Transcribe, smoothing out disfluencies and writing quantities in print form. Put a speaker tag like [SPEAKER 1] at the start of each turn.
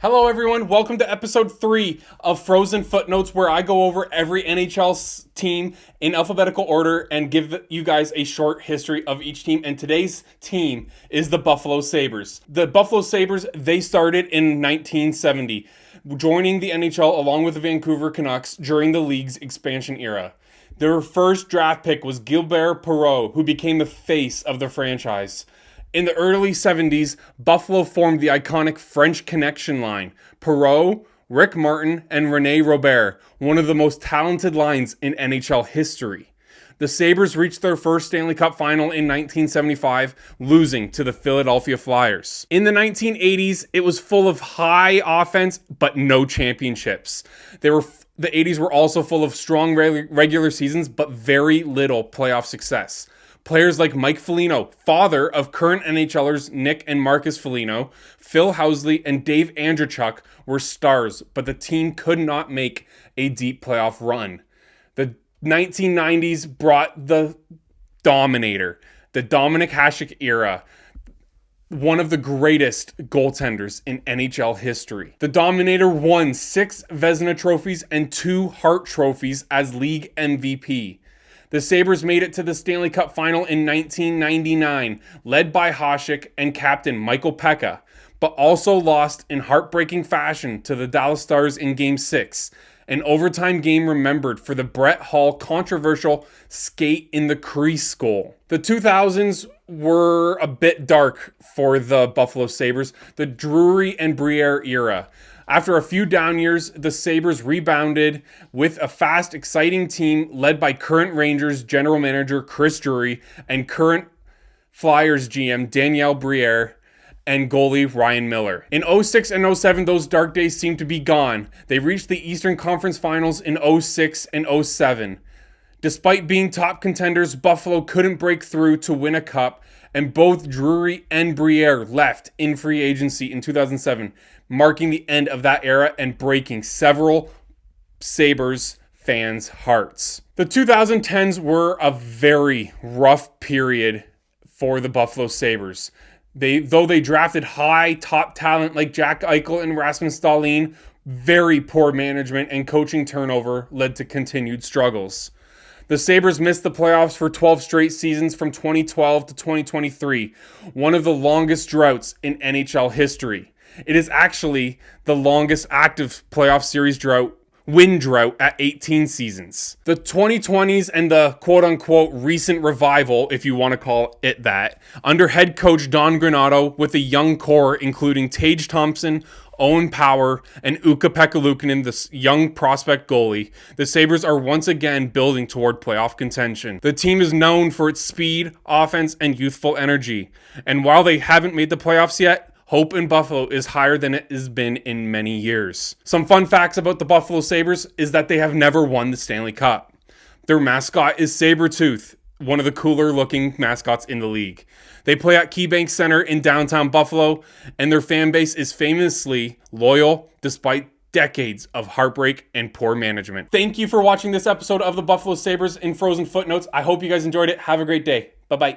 [SPEAKER 1] Hello everyone, welcome to episode 3 of Frozen Footnotes, where I go over every NHL team in alphabetical order and give you guys a short history of each team. And today's team is the Buffalo Sabres. The Buffalo Sabres, they started in 1970, joining the NHL along with the Vancouver Canucks during the league's expansion era. Their first draft pick was Gilbert Perreault, who became the face of the franchise. In the early 70s, Buffalo formed the iconic French Connection line. Perreault, Rick Martin, and René Robert, one of the most talented lines in NHL history. The Sabres reached their first Stanley Cup final in 1975, losing to the Philadelphia Flyers. In the 1980s, it was full of high offense, but no championships. The 80s were also full of strong regular seasons, but very little playoff success. Players like Mike Foligno, father of current NHLers Nick and Marcus Foligno, Phil Housley, and Dave Andreychuk were stars, but the team could not make a deep playoff run. The 1990s brought the Dominator, the Dominik Hasek era, one of the greatest goaltenders in NHL history. The Dominator won 6 Vezina trophies and 2 Hart trophies as league MVP. The Sabres made it to the Stanley Cup final in 1999, led by Hasek and captain Michael Pekka, but also lost in heartbreaking fashion to the Dallas Stars in Game 6, an overtime game remembered for the Brett Hull controversial skate in the crease goal. The 2000s were a bit dark for the Buffalo Sabres, the Drury and Briere era. After a few down years, the Sabres rebounded with a fast, exciting team led by current Rangers general manager Chris Drury and current Flyers GM Danielle Briere and goalie Ryan Miller. In 06 and 07, those dark days seemed to be gone. They reached the Eastern Conference Finals in 06 and 07. Despite being top contenders, Buffalo couldn't break through to win a cup, and both Drury and Briere left in free agency in 2007, marking the end of that era and breaking several Sabres fans' hearts. The 2010s were a very rough period for the Buffalo Sabres. Though they drafted high top talent like Jack Eichel and Rasmus Dahlin, very poor management and coaching turnover led to continued struggles. The Sabres missed the playoffs for 12 straight seasons from 2012 to 2023, one of the longest droughts in NHL history. It is actually the longest active playoff series win drought at 18 seasons. The 2020s and the quote-unquote recent revival, if you want to call it that, under head coach Don Granato with a young core including Tage Thompson, Owen Power, and Ukko-Pekka Luukkonen, the young prospect goalie, the Sabres are once again building toward playoff contention. The team is known for its speed, offense, and youthful energy. And while they haven't made the playoffs yet, hope in Buffalo is higher than it has been in many years. Some fun facts about the Buffalo Sabres is that they have never won the Stanley Cup. Their mascot is Sabretooth, one of the cooler looking mascots in the league. They play at KeyBank Center in downtown Buffalo, and their fan base is famously loyal despite decades of heartbreak and poor management. Thank you for watching this episode of the Buffalo Sabres in Frozen Footnotes. I hope you guys enjoyed it. Have a great day. Bye-bye.